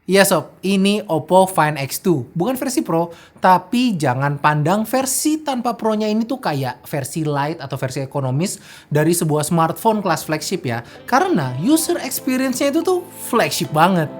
Iya sob, ini Oppo Find X2. Bukan versi Pro, tapi jangan pandang versi tanpa Pro-nya ini tuh kayak versi light atau versi ekonomis dari sebuah smartphone kelas flagship ya. Karena user experience-nya itu tuh flagship banget.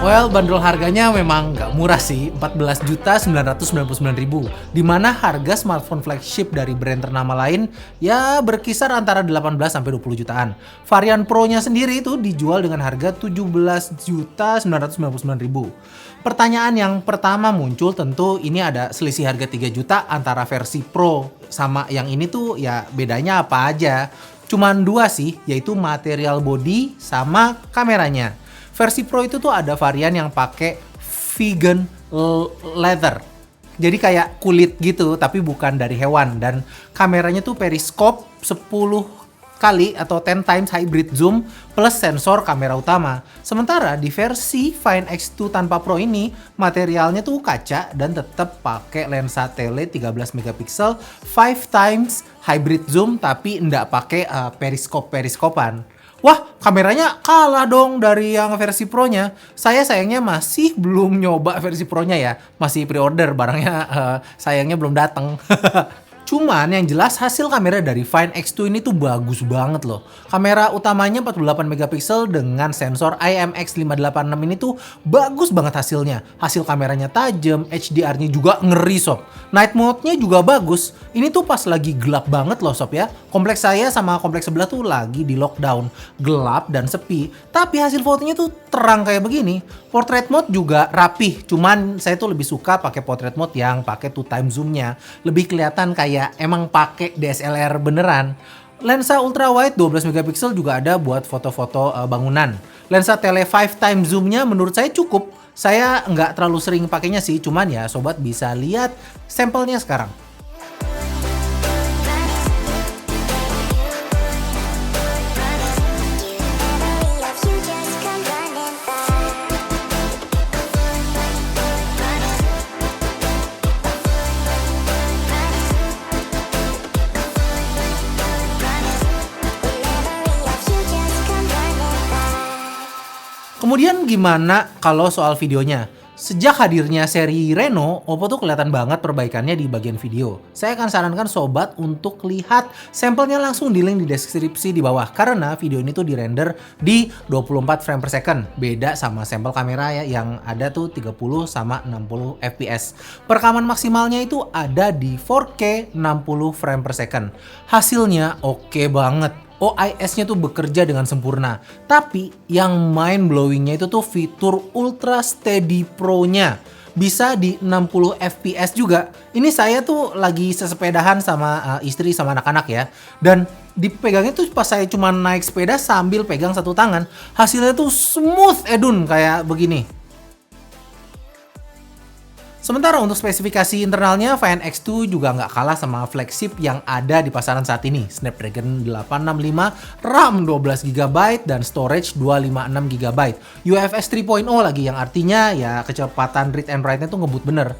Well, bandrol harganya memang nggak murah sih, 14.999.000. Dimana harga smartphone flagship dari brand ternama lain ya berkisar antara 18 sampai 20 jutaan. Varian Pro-nya sendiri itu dijual dengan harga 17.999.000. Pertanyaan yang pertama muncul tentu ini ada selisih harga 3 juta antara versi Pro sama yang ini tuh ya bedanya apa aja? Cuman dua sih, yaitu material body sama kameranya. Versi Pro itu tuh ada varian yang pakai vegan leather. Jadi kayak kulit gitu, tapi bukan dari hewan. Dan kameranya tuh periskop 10 kali atau 10 times hybrid zoom plus sensor kamera utama. Sementara di versi Find X2 tanpa Pro ini, materialnya tuh kaca dan tetap pakai lensa tele 13 megapiksel 5 times hybrid zoom tapi nggak pakai periskopan. Wah, kameranya kalah dong dari yang versi Pro-nya. Saya sayangnya masih belum nyoba versi Pro-nya ya. Masih pre-order, barangnya sayangnya belum datang. Cuman yang jelas hasil kamera dari Find X2 ini tuh bagus banget loh. Kamera utamanya 48 megapiksel dengan sensor IMX586 ini tuh bagus banget hasilnya. Hasil kameranya tajam, HDR-nya juga ngeri sob. Night mode-nya juga bagus. Ini tuh pas lagi gelap banget loh sob ya. Kompleks saya sama kompleks sebelah tuh lagi di lockdown. Gelap dan sepi. Tapi hasil fotonya tuh terang kayak begini. Portrait mode juga rapih. Cuman saya tuh lebih suka pakai portrait mode yang pakai 2 time zoom-nya. Lebih kelihatan kayak emang pakai DSLR beneran. Lensa ultrawide 12 megapiksel juga ada buat foto-foto bangunan. Lensa tele 5 time zoom-nya menurut saya cukup. Saya nggak terlalu sering pakainya sih, cuman ya sobat bisa lihat sampelnya sekarang. Kemudian gimana kalau soal videonya? Sejak hadirnya seri Reno, Oppo tuh kelihatan banget perbaikannya di bagian video. Saya akan sarankan sobat untuk lihat sampelnya langsung di link di deskripsi di bawah. Karena video ini tuh dirender di 24 frame per second. Beda sama sampel kamera ya yang ada tuh 30 sama 60 fps. Perekaman maksimalnya itu ada di 4K 60 frame per second. Hasilnya oke banget. OIS-nya tuh bekerja dengan sempurna. Tapi yang mind blowing-nya itu tuh fitur Ultra Steady Pro-nya. Bisa di 60 fps juga. Ini saya tuh lagi sesepedahan sama istri sama anak-anak ya. Dan dipegangnya tuh pas saya cuma naik sepeda sambil pegang satu tangan. Hasilnya tuh smooth edun kayak begini. Sementara untuk spesifikasi internalnya, Find X2 juga nggak kalah sama flagship yang ada di pasaran saat ini. Snapdragon 865, RAM 12GB, dan storage 256GB. UFS 3.0 lagi, yang artinya ya kecepatan read and write-nya tuh ngebut bener.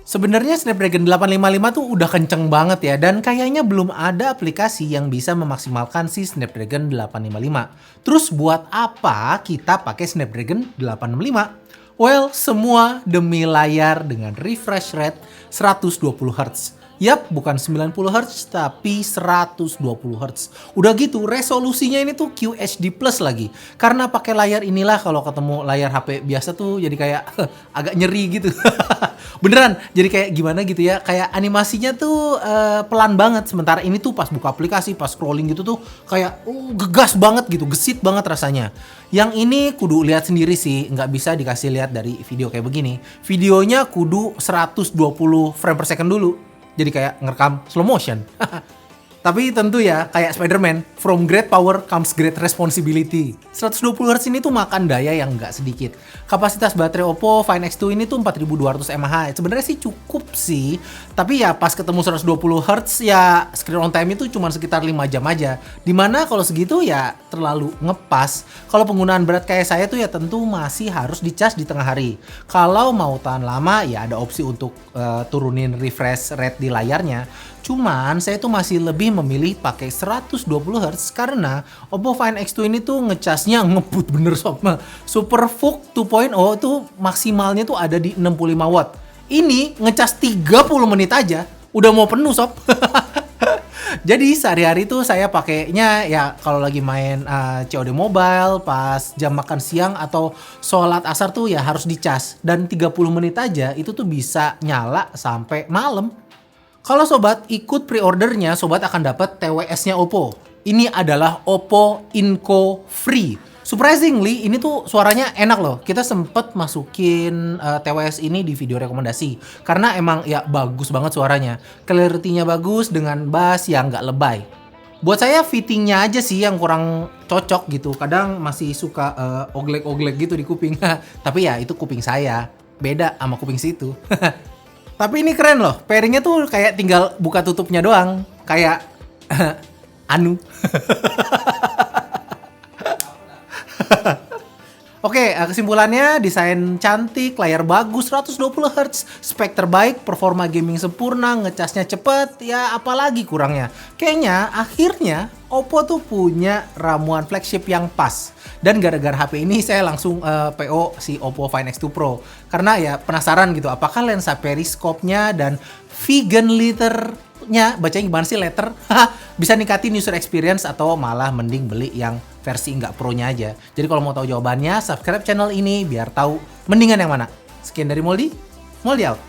Sebenarnya Snapdragon 855 tuh udah kenceng banget ya, dan kayaknya belum ada aplikasi yang bisa memaksimalkan si Snapdragon 855. Terus buat apa kita pakai Snapdragon 865? Well, semua demi layar dengan refresh rate 120Hz. Yap, bukan 90Hz, tapi 120Hz. Udah gitu, resolusinya ini tuh QHD Plus lagi. Karena pakai layar inilah kalau ketemu layar HP biasa tuh jadi kayak agak nyeri gitu. Beneran, jadi kayak gimana gitu ya. Kayak animasinya tuh pelan banget. Sementara ini tuh pas buka aplikasi, pas scrolling gitu tuh kayak gegas banget gitu, gesit banget rasanya. Yang ini kudu lihat sendiri sih, nggak bisa dikasih lihat dari video kayak begini. Videonya kudu 120 frame per second dulu. Jadi kayak ngerekam slow motion. Tapi tentu ya, kayak Spider-Man, from great power comes great responsibility. 120Hz ini tuh makan daya yang nggak sedikit. Kapasitas baterai Oppo Find X2 ini tuh 4200 mAh. Sebenarnya sih cukup sih. Tapi ya pas ketemu 120Hz ya screen on time itu cuma sekitar 5 jam aja. Dimana kalau segitu ya terlalu ngepas. Kalau penggunaan berat kayak saya tuh ya tentu masih harus dicas di tengah hari. Kalau mau tahan lama ya ada opsi untuk turunin refresh rate di layarnya. Cuman saya tuh masih lebih memilih pakai 120 Hz karena Oppo Find X2 ini tuh ngecasnya ngebut bener sob. Super VOOC 2.0 tuh maksimalnya tuh ada di 65 watt. Ini ngecas 30 menit aja udah mau penuh sob. Jadi sehari-hari tuh saya pakainya ya kalau lagi main COD Mobile, pas jam makan siang atau sholat asar tuh ya harus dicas. Dan 30 menit aja itu tuh bisa nyala sampai malam. Kalau sobat ikut pre-ordernya, sobat akan dapat TWS-nya Oppo. Ini adalah Oppo Inco Free. Surprisingly, ini tuh suaranya enak loh. Kita sempet masukin TWS ini di video rekomendasi. Karena emang ya bagus banget suaranya. Clarity-nya bagus dengan bass yang nggak lebay. Buat saya fittingnya aja sih yang kurang cocok gitu. Kadang masih suka oglek-oglek gitu di kuping. Tapi ya itu kuping saya. Beda sama kuping situ. Tapi ini keren loh, pairingnya tuh kayak tinggal buka tutupnya doang. Kayak anu. Oke, kesimpulannya desain cantik, layar bagus, 120 Hz, spek terbaik, performa gaming sempurna, ngecasnya cepet, ya apalagi kurangnya. Kayaknya akhirnya Oppo tuh punya ramuan flagship yang pas. Dan gara-gara HP ini saya langsung PO si Oppo Find X2 Pro. Karena ya penasaran gitu, apakah lensa periskopnya dan vegan liternya, bacanya gimana sih letter? Bisa ningkatin user experience atau malah mending beli yang versi nggak pro-nya aja. Jadi kalau mau tahu jawabannya, subscribe channel ini biar tahu mendingan yang mana. Sekian dari Moldi, Moldi out.